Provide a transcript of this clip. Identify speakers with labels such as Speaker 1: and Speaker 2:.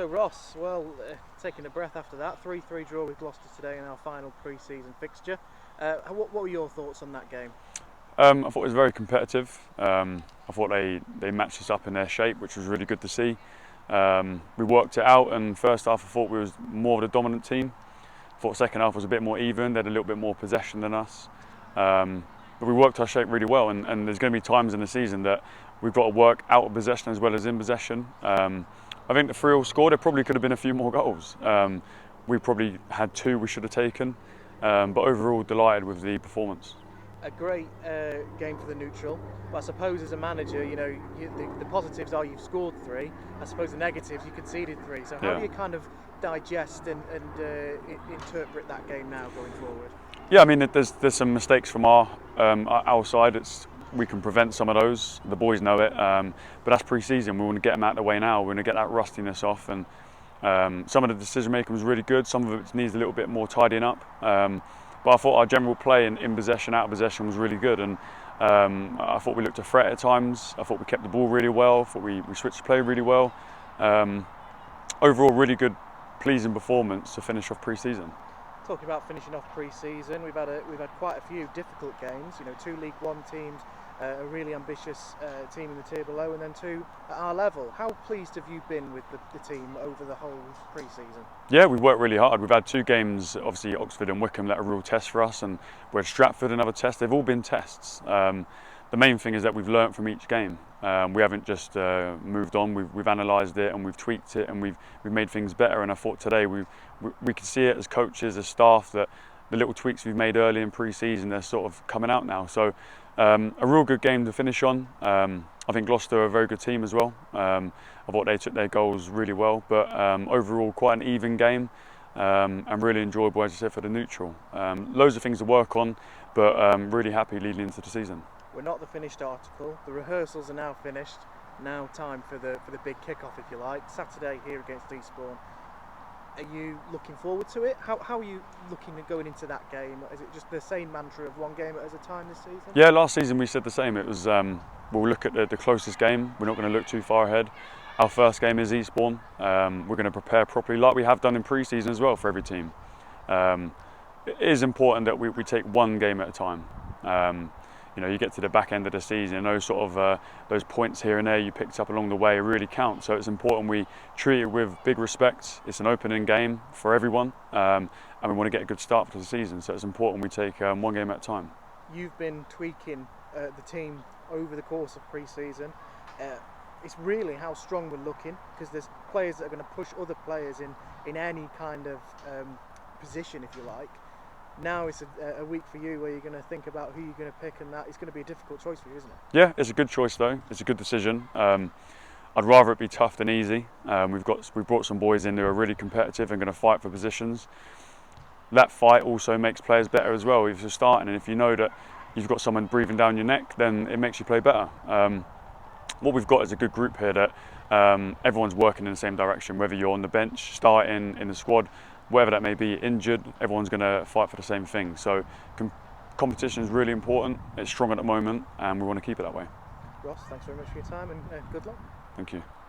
Speaker 1: So Ross, well, taking a breath after that, 3-3 draw with Gloucester today in our final pre-season fixture. What were your thoughts on that game?
Speaker 2: I thought it was very competitive. I thought they matched us up in their shape, which was really good to see. We worked it out, and first half I thought we was more of the dominant team. I thought second half was a bit more even. They had a little bit more possession than us. But we worked our shape really well, and there's going to be times in the season that we've got to work out of possession as well as in possession. I think the 3-3 score, there probably could have been a few more goals. We probably had 2 we should have taken, but overall delighted with the performance.
Speaker 1: A great game for the neutral, but I suppose as a manager, you know, the positives are you've scored 3. I suppose the negatives, you conceded 3. So how do you kind of digest and interpret that game now going forward?
Speaker 2: Yeah, I mean, there's some mistakes from our side. We can prevent some of those. The boys know it, but that's pre-season. We want to get them out of the way now. We want to get that rustiness off, and some of the decision making was really good. Some of it needs a little bit more tidying up. But I thought our general play in possession, out of possession was really good, and I thought we looked a threat at times. I thought we kept the ball really well. I thought we switched play really well. Overall, really good, pleasing performance to finish off pre-season.
Speaker 1: Talking about finishing off pre-season, we've had quite a few difficult games. You know, 2 League One teams, a really ambitious team in the tier below, and then 2 at our level. How pleased have you been with the team over the whole pre-season? Yeah,
Speaker 2: we've worked really hard. We've had 2 games, obviously Oxford and Wycombe, that are a real test for us, and we had Stratford, another test. They've all been tests. The main thing is that we've learnt from each game. We haven't just moved on. We've analysed it and we've tweaked it, and we've made things better. And I thought today we can see it as coaches, as staff, that the little tweaks we've made early in pre-season, they're sort of coming out now. So a real good game to finish on. I think Gloucester are a very good team as well. I thought they took their goals really well, but overall quite an even game, and really enjoyable, as I said, for the neutral. Loads of things to work on, but really happy leading into the season.
Speaker 1: We're not the finished article. The rehearsals are now finished. Now time for the big kick-off, if you like. Saturday here against Eastbourne. Are you looking forward to it? How are you looking at going into that game? Is it just the same mantra of one game at a time this season?
Speaker 2: Yeah, last season we said the same. It was we'll look at the closest game. We're not going to look too far ahead. Our first game is Eastbourne. We're going to prepare properly, like we have done in pre-season as well for every team. It is important that we take one game at a time. You know, you get to the back end of the season, and those sort of those points here and there you picked up along the way really count. So it's important we treat it with big respect. It's an opening game for everyone, and we want to get a good start for the season. So it's important we take one game at a time.
Speaker 1: You've been tweaking the team over the course of pre-season. It's really how strong we're looking, because there's players that are going to push other players in any kind of position, if you like. Now it's a week for you where you're going to think about who you're going to pick, and that it's going to be a difficult choice for you, isn't it?
Speaker 2: Yeah, it's a good choice though. It's a good decision. I'd rather it be tough than easy. We've brought some boys in who are really competitive and going to fight for positions. That fight also makes players better as well. If you're starting, and if you know that you've got someone breathing down your neck, then it makes you play better. What we've got is a good group here that everyone's working in the same direction. Whether you're on the bench, starting in the squad, whatever that may be, injured, everyone's going to fight for the same thing. So competition is really important. It's strong at the moment, and we want to keep it that way.
Speaker 1: Ross, thanks very much for your time, and good luck.
Speaker 2: Thank you.